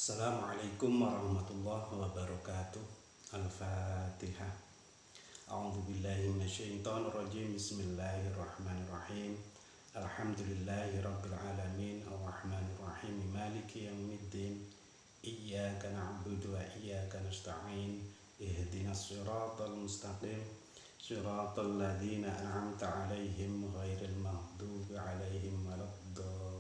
Assalamualaikum warahmatullahi wabarakatuh. Al-Fatihah. A'udzu billahi minasyaitonir rajim. Bismillahirrahmanirrahim. Alhamdulillahirabbil alamin, arrahmanir rahim, maliki yaumiddin. Iyyaka na'budu wa iyyaka nasta'in. Ihdinas siratal mustaqim. Siratal ladzina an'amta 'alaihim ghairil maghdubi 'alaihim waladdallin.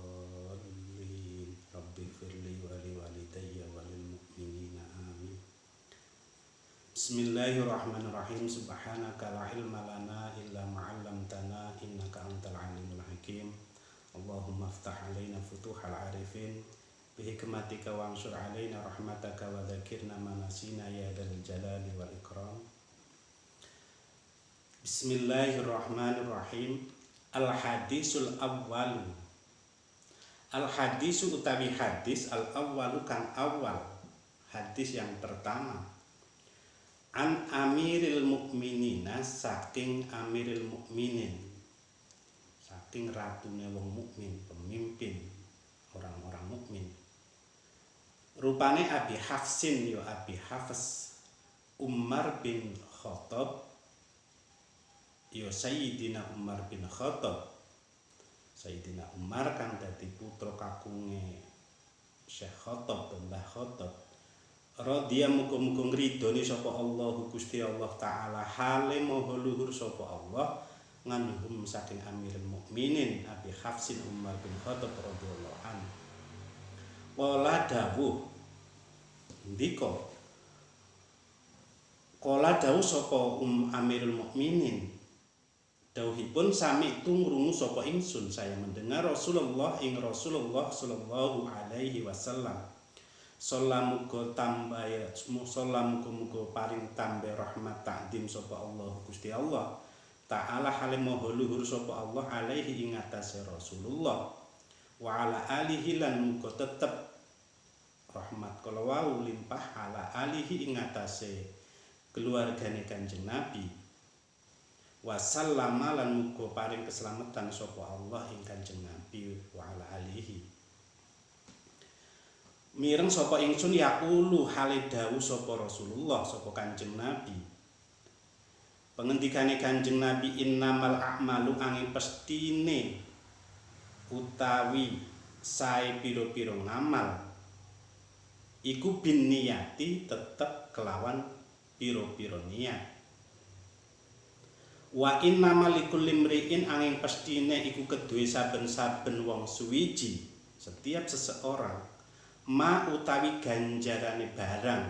Rabbighfirli wa liwalidayya wa lil mu'minina amin. Bismillahirrahmanirrahim. Subhanaka la ilma lana illa ma 'allamtana innaka antal alimul hakim. Allahumma iftah 'alaina futuhal 'arifin bihikmatika wansur 'alaina rahmataka wa dzakirna ma nasina ya dzal jalali wal ikram. Bismillahirrahmanirrahim. Al-hadisul awwal. Al-hadisu utawi hadis al-awwalu kang awal, hadis yang pertama. An amiril mukminina, saking amiril mukminin, saking ratune wong mukmin, pemimpin orang-orang mukmin. Rupane Abi Hafsin yo Abi Hafs Umar bin Khattab, yo Sayyidina Umar bin Khattab. Sayyidina Umar kang dadi putra kakunge Syekh Khattab, Mbah Khattab. Radhiya muga-muga ngridoni sapa Allah Gusti Allah taala, hale maha luhur sapa Allah nganuhum saking Amirul Mukminin Abi Hafsin Umar bin Khattab radhiyallahu anhu. Qala dawuh ndika, qala dawuh sapa Amirul Mukminin, dawuhipun sami tungrungu sapa ingsun, saya mendengar Rasulullah ing Rasulullah sallallahu alaihi wasallam. Salamuga tambah salamuga paring tambah rahmat takdim sapa Allah Gusti Allah taala hale maha luhur sapa Allah alaihi ing atase Rasulullah wa ala alihi lan muga tetep rahmat kala wau limpah ala alihi ing atase keluargane Kanjeng Nabi. Wasallama lan muga paring keselamatan sapa Allah ing Kanjeng Nabi wa ala alihi. Mireng sapa ingsun yaqulu hale dawuh sapa Rasulullah sapa Kanjeng Nabi. Pengendikane Kanjeng Nabi, innamal a'malu angin pestine utawi sae pira-pira ngamal iku bin niyati, tetep kelawan pira-pira niat. Wa innamal likulli mri'in angin pestine iku kedue saben-saben wong suwiji, setiap seseorang ma utawi ganjarane barang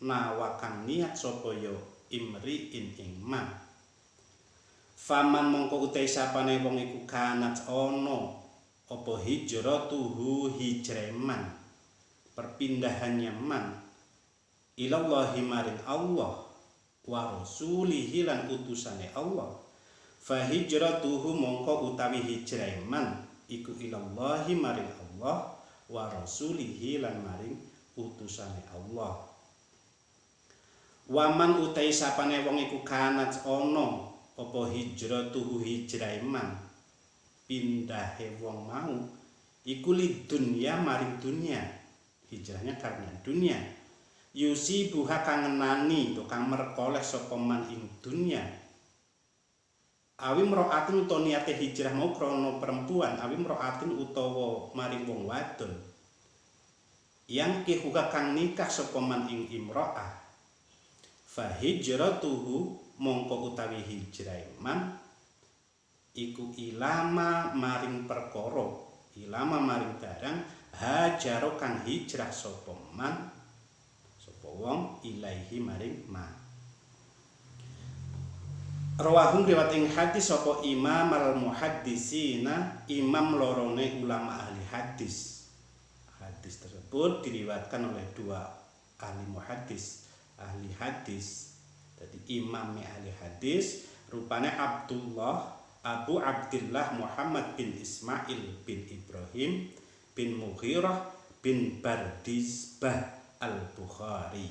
nawa kang niat sapa ya imri'in ing ma. Faman mongko utahe sapane wong iku kanat ana apa hijratuhu hijreman, perpindahannya man ilallahi maring Allah wa rasulihi lan utusane Allah. Fa hijratuhu mongko utawi hijreman iku ilallahi maring Allah wa rasulihi lan maring utusane Allah. Waman utai sapane wong iku kanat ana apa hijratuhu hijraiman, pindahe wong mau iku lidunya maring dunya, hijrahnya karena dunia. Yusi buha kang ngenani to kang merkoleh sapa man ing dunya. Awi mraatin utawa niate hijrah mau krana perempuan, awi mraatin utawa maring wong wadon. Yang kihuka kang nikah sapa man ing imraah. Fa hijratuhu mongko utawi hijrah man iku ilama maring perkara, ilama maring barang hajaro kang hijrah sapa man sapa wong ilaihi maring ma. Rawahum riwayat ing hadis sapa Imam al-Muhaddisina, imam lorone ulama ahli hadis. Hadis tersebut diriwayatkan oleh dua ahli muhaddis, ahli hadis. Jadi imam ahli hadis rupane Abdullah Abu Abdillah Muhammad bin Ismail bin Ibrahim bin Mughirah bin Bardizbah al-Bukhari.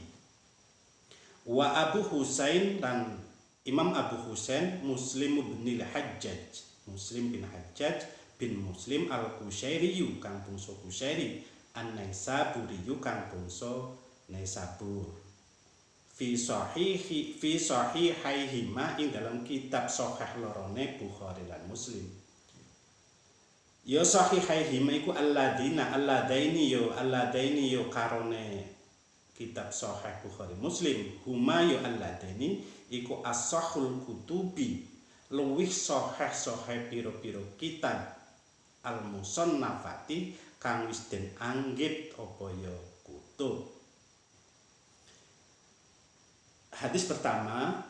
Wa Abu Husain dan Imam Abu Husain Muslim bin Hajjaj, Muslim bin Hajjaj bin Muslim al-Qushairi kang bangsa Qushairi An-Naisaburi kang bangsa Naisabur fi sahihaihima ing dalam kitab sahih lorone Bukhari lan Muslim. Ya sahihaihima iku alladaini yo karone kitab sahih Bukhari Muslim huma yo alladaini iku as-sahul kutubi luwih sahih pira-pira kitab al-musannafati kang wis den anggit apa ya kutub. Hadis pertama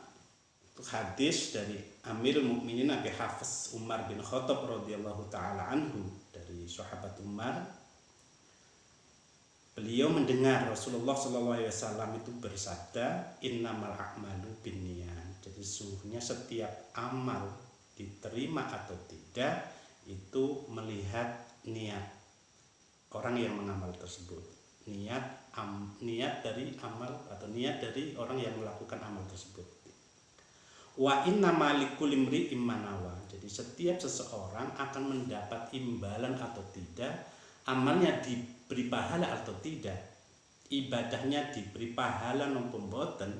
itu hadis dari Amirul Mukminin Abi Hafs Umar bin Khattab radhiyallahu taala anhu, dari sahabat Umar. Beliau mendengar Rasulullah sallallahu alaihi wasallam itu bersabda, innamal a'malu binniyat. Jadi sesungguhnya setiap amal diterima atau tidak itu melihat niat orang yang mengamal tersebut. Niat dari amal atau niat dari orang yang melakukan amal tersebut. Wa innamal likulli imri'in ma nawa. Jadi setiap seseorang akan mendapat imbalan atau tidak, amalnya diberi pahala atau tidak, ibadahnya diberi pahala maupun boten,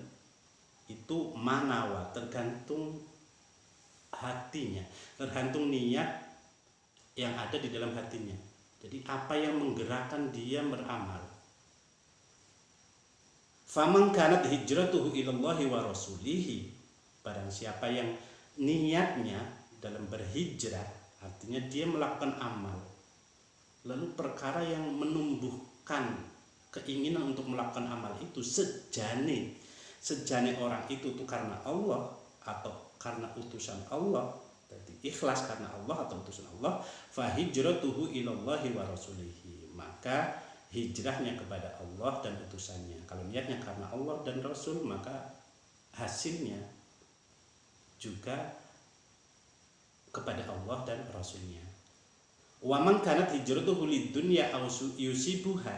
itu manawa, tergantung hatinya, tergantung niat yang ada di dalam hatinya. Jadi apa yang menggerakkan dia beramal. Faman kanat hijratuhu ilallahi wa rasulihi, barang siapa yang niatnya dalam berhijrah, artinya dia melakukan amal, lalu perkara yang menumbuhkan keinginan untuk melakukan amal itu sejane orang itu karena Allah atau karena utusan Allah, jadi ikhlas karena Allah atau utusan Allah, fa hijratuhu ilallahi wa rasulihi, maka hijrahnya kepada Allah dan utusannya. Kalau niatnya karena Allah dan Rasul, maka hasilnya juga kepada Allah dan Rasulnya. Wa man kanat hijratuhu lidunya aw yusibuha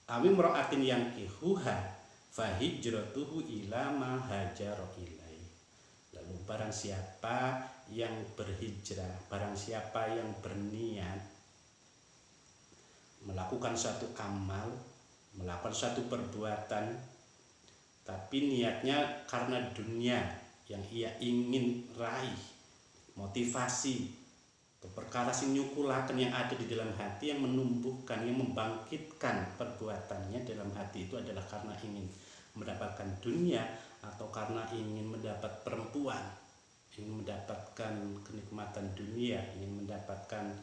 aw imra'atin yankihuha fa hijratuhu ila ma hajara ilai. Lalu barang siapa yang berhijrah, barang siapa yang berniat melakukan suatu amal, melakukan suatu perbuatan, tapi niatnya karena dunia yang ia ingin raih, motivasi atau perkara sing nyukulaken yang ada di dalam hati, yang menumbuhkan, yang membangkitkan perbuatannya dalam hati itu adalah karena ingin mendapatkan dunia atau karena ingin mendapat perempuan, ingin mendapatkan kenikmatan dunia, ingin mendapatkan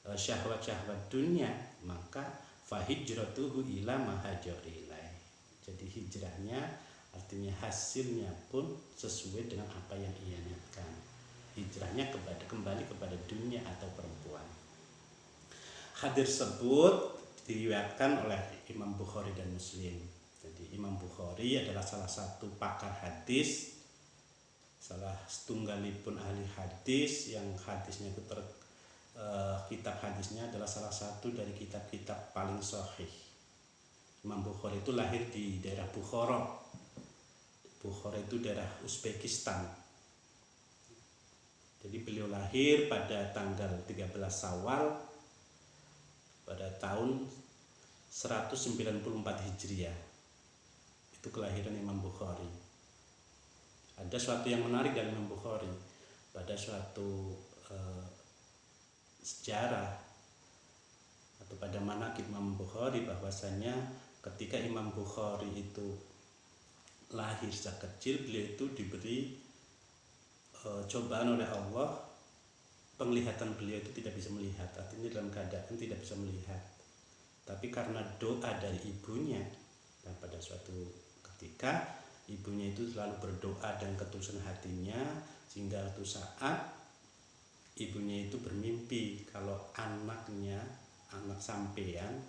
syahwat-syahwat dunia, maka fahijratuhu ila ma hajara ilai. Jadi hijrahnya artinya hasilnya pun sesuai dengan apa yang ia niatkan. Hijrahnya kembali kepada dunia atau perempuan. Hadis tersebut diriwayatkan oleh Imam Bukhari dan Muslim. Jadi Imam Bukhari adalah salah satu pakar hadis, salah setunggalipun ahli hadis yang hadisnya itu kitab hadisnya adalah salah satu dari kitab-kitab paling sahih. Imam Bukhari itu lahir di daerah Bukhara. Bukhara itu daerah Uzbekistan. Jadi beliau lahir pada tanggal 13 Syawal pada tahun 194 Hijriah. Itu kelahiran Imam Bukhari. Ada suatu yang menarik dari Imam Bukhari. Pada suatu sejarah atau pada manaqib Imam Bukhari, bahwasanya ketika Imam Bukhari itu lahir sejak kecil, beliau itu diberi cobaan oleh Allah, penglihatan beliau itu tidak bisa melihat, artinya dalam keadaan tidak bisa melihat. Tapi karena doa dari ibunya, dan pada suatu ketika ibunya itu selalu berdoa dan ketulusan hatinya, sehingga suatu saat ibunya itu bermimpi kalau anaknya, anak sampean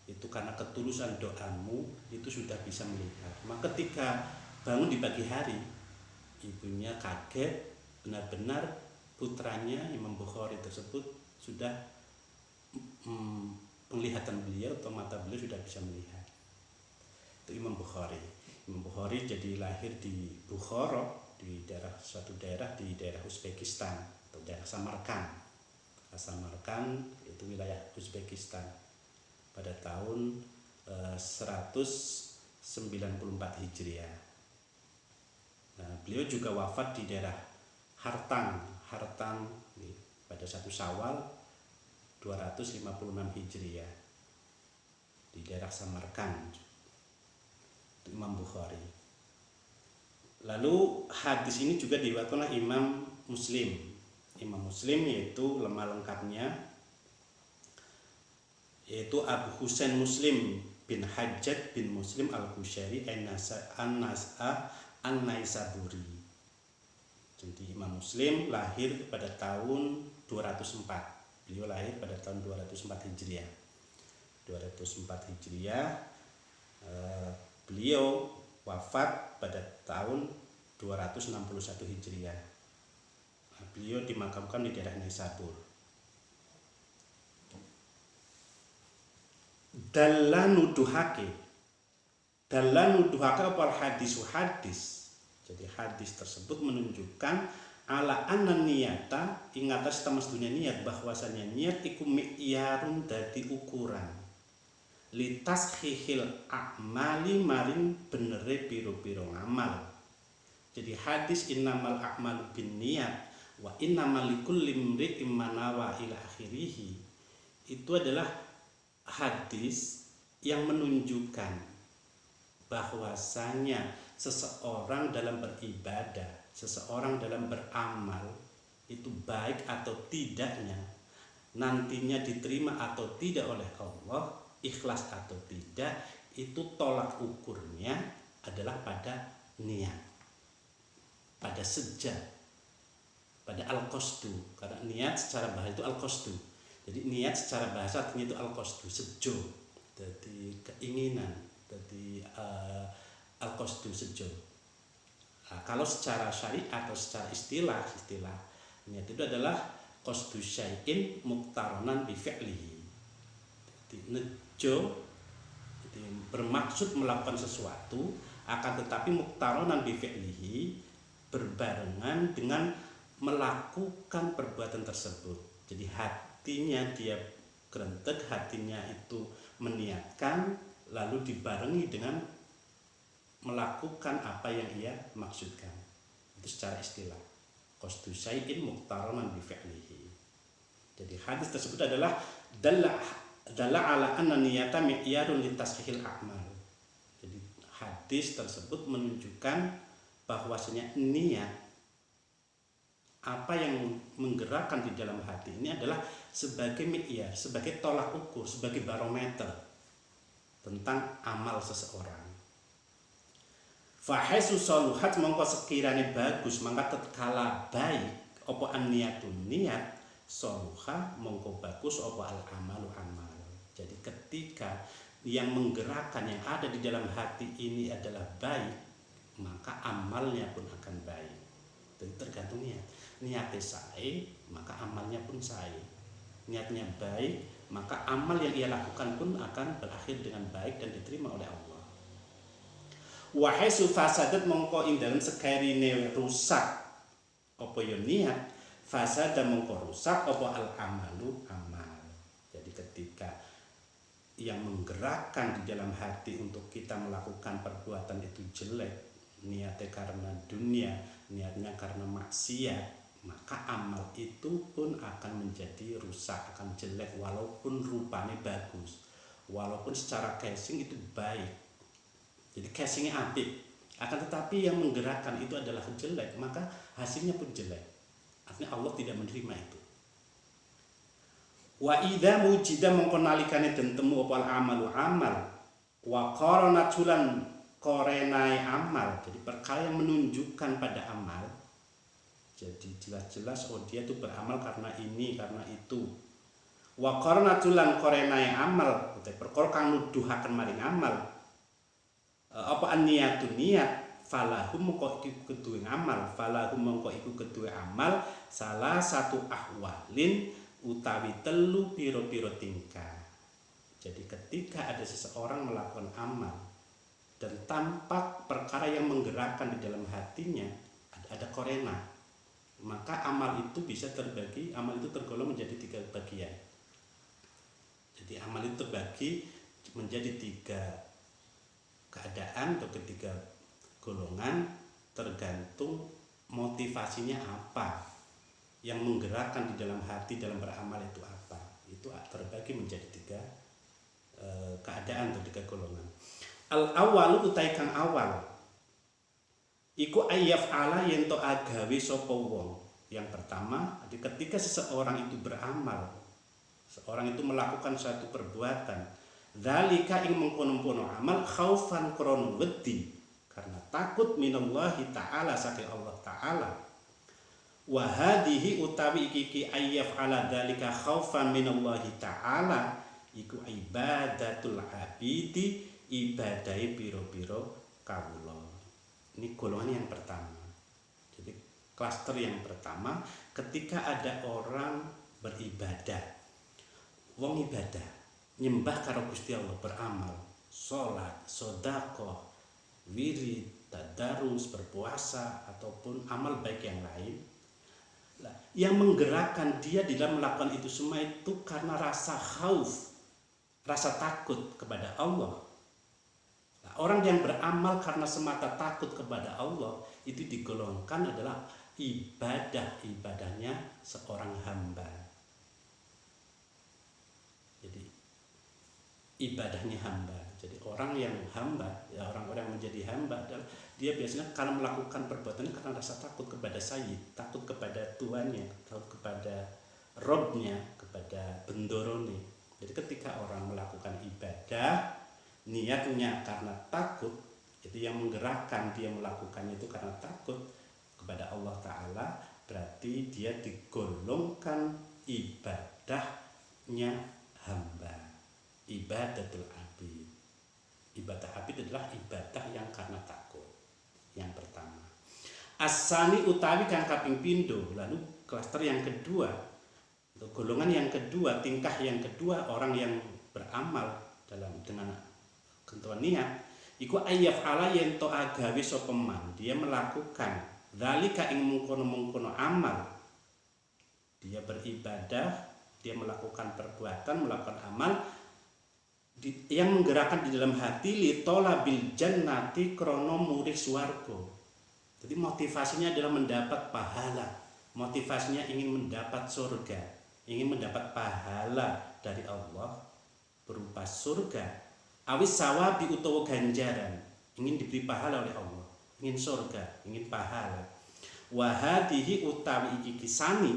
itu karena ketulusan doamu itu sudah bisa melihat. Maka ketika bangun di pagi hari, ibunya kaget, benar-benar putranya Imam Bukhari tersebut sudah penglihatan beliau atau mata beliau sudah bisa melihat. Itu Imam Bukhari. Imam Bukhari jadi lahir di Bukhara, di suatu daerah di daerah Uzbekistan, daerah Samarkand. Samarkand itu wilayah Uzbekistan. pada tahun 194 Hijriah. Nah, beliau juga wafat di daerah Hartang pada 1 Syawal 256 Hijriah di daerah Samarkand. Itu Imam Bukhari. Lalu hadis ini juga diriwayatkan oleh Imam Muslim. Imam Muslim yaitu lemah lengkapnya yaitu Abu Husain Muslim bin Hajjaj bin Muslim Al-Qushayri An-Naisaburi. Jadi Imam Muslim lahir pada tahun 204. Beliau lahir pada tahun 204 Hijriah. 204 Hijriah. Beliau wafat pada tahun 261 Hijriah. Beliau dimakamkan di daerah Naisabur. Dalan nuduhake apa hadis. Jadi hadis tersebut menunjukkan ala anna niyata ing atas temasdunya niat, bahwasanya niat iku mi'yarun dadi ukuran litas khihil a'mali maring benere piro-piro ngamal. Jadi hadis innamal a'malu bin niat wa innamal likulli imri'in ma nawa ila akhirih itu adalah hadis yang menunjukkan bahwasanya seseorang dalam beribadah, seseorang dalam beramal itu baik atau tidaknya, nantinya diterima atau tidak oleh Allah, ikhlas atau tidak, itu tolak ukurnya adalah pada niat, pada sejak, pada al-qasdu. Karena niat secara bahasa itu al-qasdu. Jadi niat secara bahasa artinya itu al-qasdu, sejo, jadi keinginan, jadi al-qasdu sejo. Nah, kalau secara syariat atau secara istilah niat itu adalah qasdu syai'in muqtaronan bi fi'lihi. Jadi nejo jadi bermaksud melakukan sesuatu, akan tetapi muqtaronan bi fi'lihi berbarengan dengan melakukan perbuatan tersebut. Jadi hatinya dia gerentek, hatinya itu meniatkan, lalu dibarengi dengan melakukan apa yang ia maksudkan. Itu secara istilah qasdu syai'in muqtaronan bi fi'lihi. Jadi hadis tersebut adalah dalla ala anna niyata mi'yarun litashihil a'mal. Jadi hadis tersebut menunjukkan bahwasanya niat, apa yang menggerakkan di dalam hati ini adalah sebagai mi'yar, sebagai tolak ukur, sebagai barometer tentang amal seseorang. Fahaisu saluhat mongko sekiranya bagus, maka tatkala baik apa an-niyatun niat, saluha mongko bagus apa al-amalu amal. Jadi ketika yang menggerakkan, yang ada di dalam hati ini adalah baik, maka amalnya pun akan baik. Jadi tergantung niat. Niatnya sae, maka amalnya pun sae. Niatnya baik, maka amal yang ia lakukan pun akan berakhir dengan baik dan diterima oleh Allah. Wa haisu fasadat mongko ing dalem sekarine rusak apa ya niat, fasada mongko rusak apa al amalu amal. Jadi ketika yang menggerakkan di dalam hati untuk kita melakukan perbuatan itu jelek, niatnya karena dunia, niatnya karena maksiat, maka amal itu pun akan menjadi rusak, akan jelek, walaupun rupanya bagus, walaupun secara casing itu baik, jadi casingnya apik, akan tetapi yang menggerakkan itu adalah jelek, maka hasilnya pun jelek. Artinya Allah tidak menerima itu. Wa idza mujida mongko nalikane den temu apa amalu amal, wa qarana tulan korenai amal, jadi perkara yang menunjukkan pada amal. Jadi jelas-jelas oh dia itu beramal karena ini, karena itu. Wa qarana tulan korenai amal, perkara kang nuduhaken maring amal. Apa an-niyatun niat, falahum mongko iku keduwe amal, falahum mongko iku keduwe amal salah satu ahwalin utawi telu piro-piro tingkah. Jadi ketika ada seseorang melakukan amal dan tampak perkara yang menggerakkan di dalam hatinya, ada korena, maka amal itu bisa terbagi, amal itu tergolong menjadi 3 bagian. Jadi Jadi amal itu terbagi menjadi 3 keadaan atau 3 golongan, tergantung motivasinya apa, yang menggerakkan di dalam hati dalam beramal itu apa. Itu terbagi menjadi 3 keadaan atau 3 golongan. Al awalu utai kang awal iku ayyaf ala yen to agawe sapa wong. Yang pertama, ketika seseorang itu beramal, seorang itu melakukan suatu perbuatan, dzalika ing mengkono-kono amal khaufan krana wedi, karena takut minallahi ta'ala saking Allah ta'ala. Wa hadhihi utawi iki ayyaf ala dzalika khaufan minallahi ta'ala iku ibadatul abidi, ibadahe piro-piro kawula. Ini golongan yang pertama. Jadi klaster yang pertama, ketika ada orang beribadah, wong ibadah, nyembah karo Gusti Allah, beramal, sholat, sedekah, wirid, tadarus, berpuasa ataupun amal baik yang lain. Yang menggerakkan dia dalam melakukan itu semua itu karena rasa khauf, rasa takut kepada Allah. Orang yang beramal karena semata takut kepada Allah itu digolongkan adalah ibadahnya seorang hamba. Jadi ibadahnya hamba. Jadi orang yang hamba, ya orang-orang yang menjadi hamba adalah dia biasanya karena melakukan perbuatannya karena rasa takut kepada Sayyid, takut kepada Tuannya, takut kepada Robnya, kepada Bendorone. Jadi ketika orang melakukan ibadah, niatnya karena takut, itu yang menggerakkan dia melakukannya itu karena takut kepada Allah Ta'ala, berarti dia digolongkan ibadahnya hamba, ibadatul abid. Ibadah abid adalah ibadah yang karena takut. Yang pertama. Asani utawi kang kaping pindho. Lalu klaster yang kedua, untuk golongan yang kedua, tingkah yang kedua, orang yang beramal dengan ketentuan niat, iku ayyaf ala yen to agawe sapa man, dia melakukan zalika ing mungkono-mungkono amal, dia beribadah, dia melakukan perbuatan, melakukan amal yang menggerakkan di dalam hati li tolabil jannati krana murih swarga. Jadi motivasinya adalah mendapat pahala, motivasinya ingin mendapat surga, ingin mendapat pahala dari Allah berupa surga. Awis sawabi utawa ganjaran, ingin diberi pahala oleh Allah, ingin surga, ingin pahala. Wa hadhihi utawi iki kisani,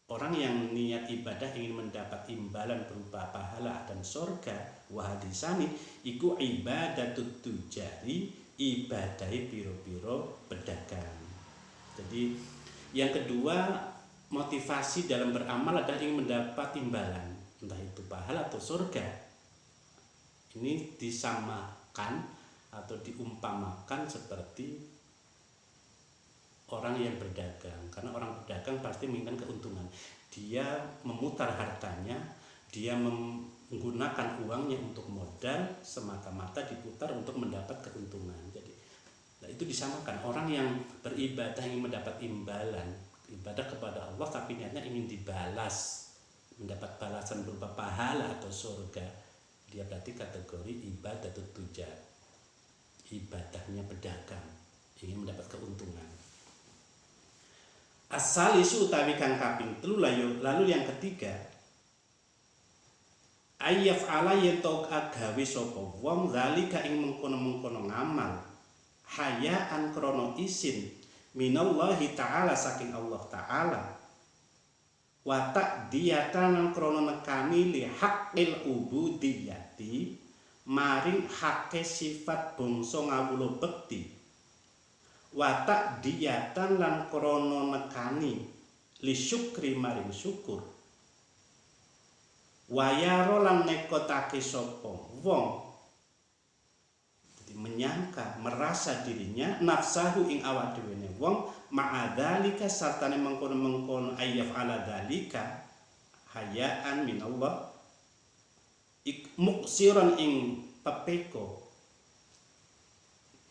orang yang niat ibadah ingin mendapat imbalan berupa pahala dan surga. Wa hadisani iku ibadatut tujari, ibadahe piro-piro pedagang. Jadi yang kedua, motivasi dalam beramal adalah ingin mendapat imbalan, entah itu pahala atau surga. Ini disamakan atau diumpamakan seperti orang yang berdagang. Karena orang berdagang pasti menginginkan keuntungan. Dia memutar hartanya, dia menggunakan uangnya untuk modal, semata-mata diputar untuk mendapat keuntungan. Jadi itu disamakan. Orang yang beribadah ingin mendapat imbalan, ibadah kepada Allah tapi niatnya ingin dibalas, mendapat balasan berupa pahala atau surga, dia berarti kategori ibadatul tujar, ibadahnya pedagang, ingin mendapat keuntungan. As-salisu utawi kang kaping 3, lalu yang ketiga, ayyaf ala yen to agawe sapa wong zalika ing mengkono-mengkono ngamal, hayaan krana isin minallahi ta'ala saking Allah Ta'ala, wa ta'diyatan krana nekani li haqqil ubudiyati, maring hake sifat bangsa ngawula bekti, wa ta'diyatan lan krana nekani li syukri maring syukur, wayaro lan nekotake sapa wong, jadi menyangka, merasa dirinya nafsahu ing awak dhewe wong ma'adzalika sartane mengkono-mengkono ayyaf ala dzalika hayaan minallah muksiran ing pepeko,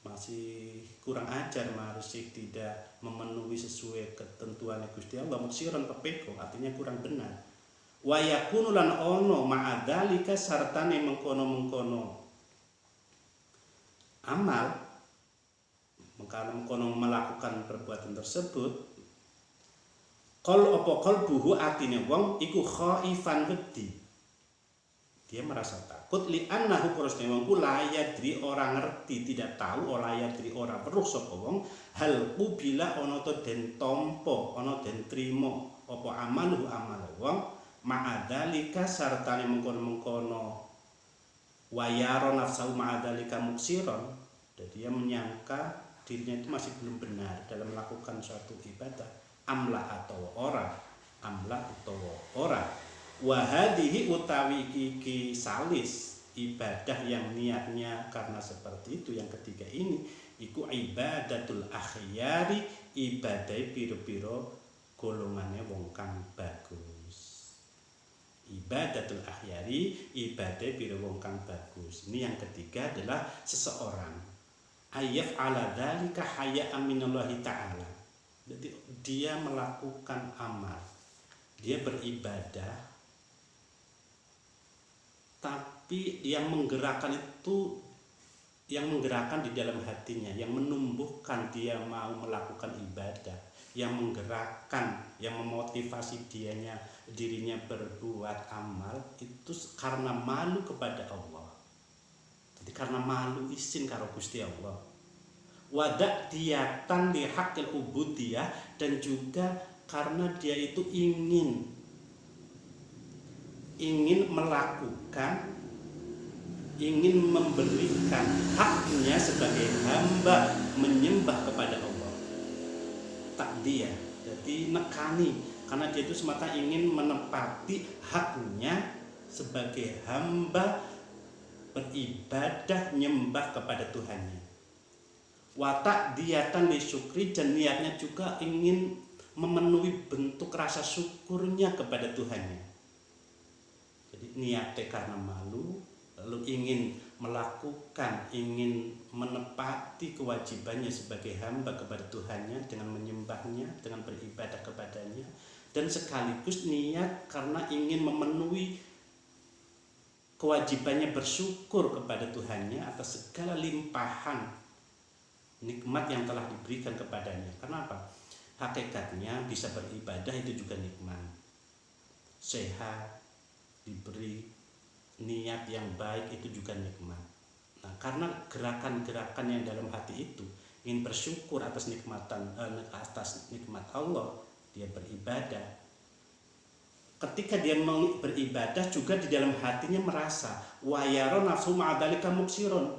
masih kurang ajar, masih tidak memenuhi sesuai ketentuan Gusti Allah. Muksiran pepeko artinya kurang benar. Wa yakunu lan ono ma'adzalika sartane mengkono-mengkono amal, mengkono melakukan perbuatan tersebut, qalbuhu atine wong iku khaifan wedi. Dia merasa takut li'annahu krasne wong ku la yadri ora ngerti, tidak tahu, ora yadri ora weruh sapa wong hal kubila ana to den tampa, ana den trima apa amaluhu amal wong ma'adzalika sartane mengkono-mengkono wayara nafsu ma'adzalika muksiron. Dan dia menyangka dirinya itu masih belum benar dalam melakukan suatu ibadah, amla atau ora, wa hadhihi utawi iki salis ibadah yang niatnya karena seperti itu, yang ketiga ini iku ibadatul akhyari, ibadah piro-piro golongane wong kang bagus. Ibadatul akhyari, ibadah piro wong kang bagus. Ini yang ketiga adalah seseorang ayaf ala dzalika haya'an minallahi ta'ala. Jadi dia melakukan amal, dia beribadah, tapi yang menggerakkan itu, yang menggerakkan di dalam hatinya, yang menumbuhkan dia mau melakukan ibadah, yang menggerakkan, yang memotivasi dirinya berbuat amal itu karena malu kepada Allah. Jadi karena malu izin karo Gusti Allah. Wadak diatan li hakil ubudiyah, dan juga karena dia itu ingin melakukan, ingin memberikan haknya sebagai hamba menyembah kepada Allah. Tak dia, jadi nekani, karena dia itu semata ingin menepati haknya sebagai hamba beribadah nyembah kepada Tuhannya. Watak diatan li syukri, dan niatnya juga ingin memenuhi bentuk rasa syukurnya kepada Tuhannya. Jadi niatnya karena malu, lalu ingin melakukan, ingin menepati kewajibannya sebagai hamba kepada Tuhannya dengan menyembahnya, dengan beribadah kepadanya, dan sekaligus niat karena ingin memenuhi kewajibannya bersyukur kepada Tuhannya atas segala limpahan nikmat yang telah diberikan kepadanya. Kenapa? Hakikatnya bisa beribadah itu juga nikmat. Sehat, diberi niat yang baik itu juga nikmat. Nah, karena gerakan-gerakan yang dalam hati itu ingin bersyukur atas nikmat Allah, dia beribadah. Ketika dia mau beribadah juga di dalam hatinya merasa wayara nafsu ma'adzalika muksiron,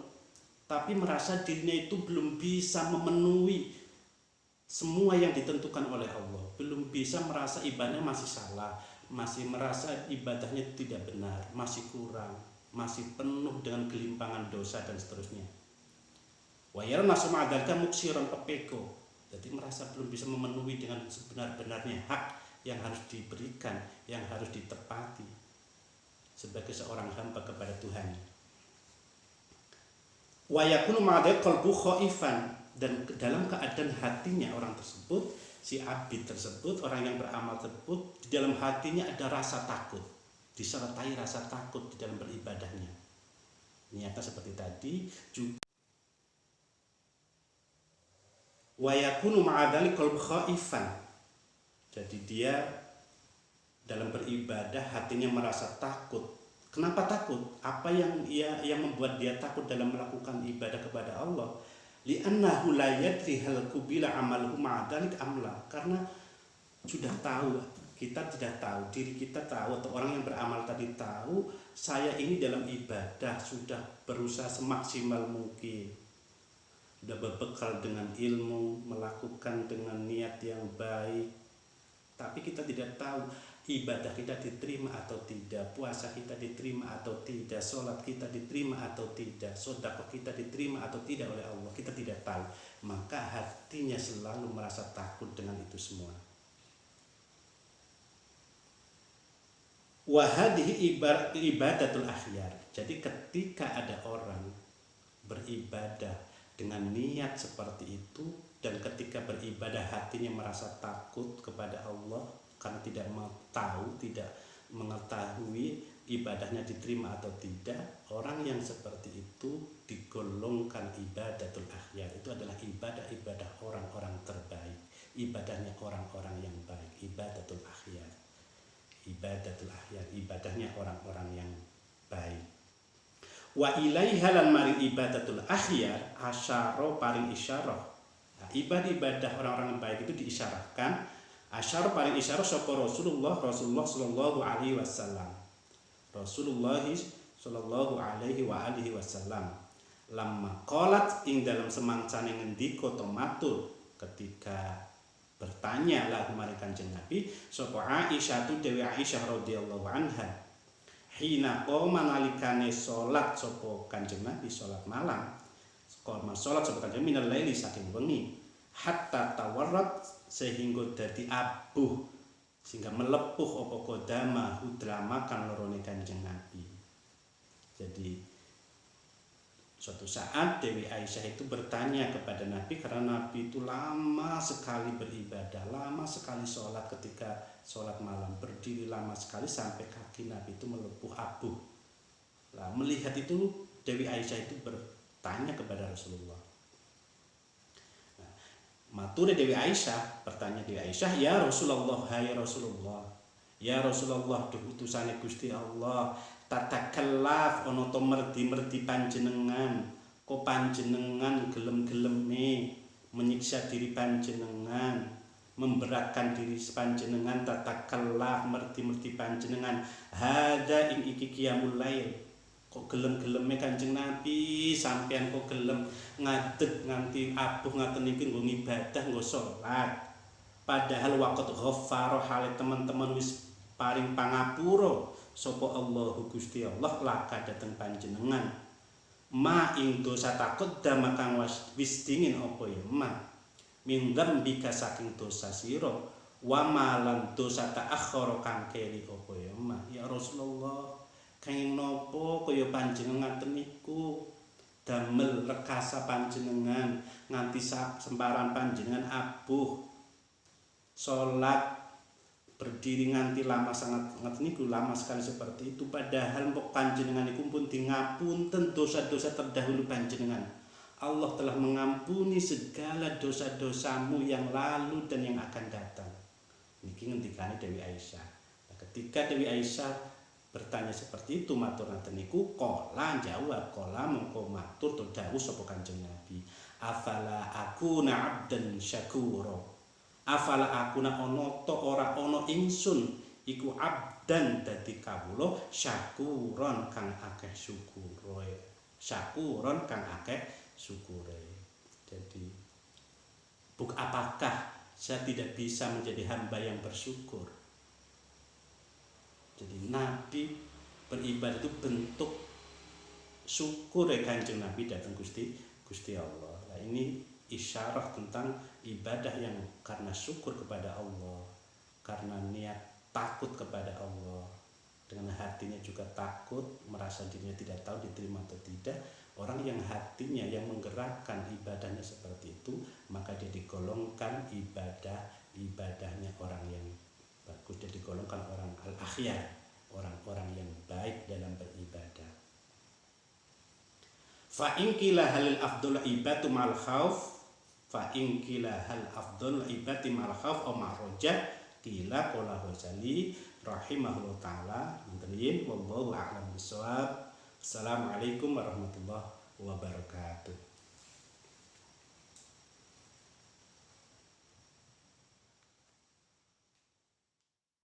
tapi merasa dirinya itu belum bisa memenuhi semua yang ditentukan oleh Allah, belum bisa, merasa ibadahnya masih salah, masih merasa ibadahnya tidak benar, masih kurang, masih penuh dengan gelimpangan dosa dan seterusnya. Wayar nafsu ma'adzalika muksiron pepeko, jadi merasa belum bisa memenuhi dengan sebenar-benarnya hak yang harus diberikan, yang harus ditepati sebagai seorang hamba kepada Tuhan. Wa yakunu ma'adzal qalbu khaifan, dan dalam keadaan hatinya orang tersebut, si abid tersebut, orang yang beramal tersebut, di dalam hatinya ada rasa takut, disertai rasa takut di dalam beribadahnya. Niatnya seperti tadi juga. Wa yakunu ma'adzal qalbu khaifan, jadi dia dalam beribadah hatinya merasa takut. Kenapa takut? Apa yang membuat dia takut dalam melakukan ibadah kepada Allah? Li'annahu la yadri hal kubila amaluhu ma'adzalik amla, karena sudah tahu, kita tidak tahu, diri kita tahu, atau orang yang beramal tadi tahu, saya ini dalam ibadah sudah berusaha semaksimal mungkin, sudah berbekal dengan ilmu, melakukan dengan niat yang baik, tapi kita tidak tahu ibadah kita diterima atau tidak, puasa kita diterima atau tidak, sholat kita diterima atau tidak, sedekah kita diterima atau tidak oleh Allah, kita tidak tahu. Maka hatinya selalu merasa takut dengan itu semua. Wa hadhihi ibadatul akhyar. Jadi ketika ada orang beribadah dengan niat seperti itu, dan ketika beribadah hatinya merasa takut kepada Allah karena tidak mau tahu, tidak mengetahui ibadahnya diterima atau tidak, orang yang seperti itu digolongkan ibadatul akhyar. Itu adalah ibadah orang-orang terbaik, ibadahnya orang-orang yang baik, ibadatul akhyar. Ibadatul akhyar, ibadahnya orang-orang yang baik. Wa ilaiha lan mari ibadatul akhyar asyara paring isyarah. Nah, ibadah orang-orang yang baik itu diisyarahkan. Asyara paring isyarah sapa Rasulullah sallallahu alaihi wasallam. Rasulullah sallallahu alaihi wa alihi wasallam lamma qalat ing dalam semangsane ngendika to matur ketika bertanya lah kemarin Kanjeng Nabi sapa Aisyah tu Dewi Aisyah radhiyallahu anha hina qoma nalikane salat sapa Kanjeng Nabi salat malam qoma salat sapa Kanjeng minal laili saking wengi hatta tawarrat sehingga dadi abuh sehingga melepuh apa kodama hudrama kan lorone Kanjeng Nabi. Jadi suatu saat Dewi Aisyah itu bertanya kepada Nabi karena Nabi itu lama sekali beribadah, lama sekali sholat, ketika sholat malam berdiri lama sekali sampai kaki Nabi itu melepuh abuh. Nah, melihat itu Dewi Aisyah itu bertanya kepada Rasulullah. Mature Dewi Aisyah, bertanya Dewi Aisyah, ya Rasulullah, hai Rasulullah, ya Rasulullah, duh utusane Gusti Allah, tatakallaf ono to merdi-merdi panjenengan, kok panjenengan gelem-geleme menyiksa diri panjenengan, memberatkan diri panjenengan, tatakallaf merdi-merdi panjenengan, hada ing iki qiyamul lail. Kok gelem-geleme Kanjeng Nabi sampean kok gelem ngadeg nganti abuh ngaten iki nggo ibadah nggo salat padahal waqt ghaffara hale teman-teman wis paring pangapura sapa Allahu Gusti Allah laka dateng panjenengan ma ing dosa takut dama kang wis dingin apa ya ma min dzambika saking dosa sira wa malan dosa ta'akhkhara kang keri apa ya ma ya Rasulullah kenging nopo kaya panjenengan ngaten niku damel rekasa panjenengan nganti semparan panjenengan abuh salat berdiri nganti lama sangat ngaten niku lama sekali seperti itu padahal mbok panjenengan niku pun ngapunten dosa-dosa terdahulu panjenengan. Allah telah mengampuni segala dosa-dosamu yang lalu dan yang akan datang. Niki ngendikane Dewi Aisyah. Nah, ketika Dewi Aisyah bertanya seperti itu matur ngaten niku qala jawab qala mengko matur to dawuh sapa Kanjeng Nabi afala akuna abdan syakura afala akuna ana to ora ana ingsun iku abdan dadi kawula syakuron kang akeh syukure syakuron kang akeh syukure. Jadi apakah saya tidak bisa menjadi hamba yang bersyukur? Jadi Nabi beribadah itu bentuk syukur ya Kanjeng Nabi datang Gusti Allah. Nah, ini isyarah tentang ibadah yang karena syukur kepada Allah, karena niat takut kepada Allah, dengan hatinya juga takut, merasa dirinya tidak tahu diterima atau tidak. Orang yang hatinya yang menggerakkan ibadahnya seperti itu, maka dia digolongkan ibadahnya orang yang bagus, dia digolongkan orang al-akhyar, orang-orang yang baik dalam beribadah. Fa in qila halil afdhal ibatu mal khauf fa in qila hal afdhal ibati mal khauf aw ma'rajah qila qala Ghazali rahimahullah taala mungkin wallahu a'lam bissawab. Assalamualaikum warahmatullahi wabarakatuh.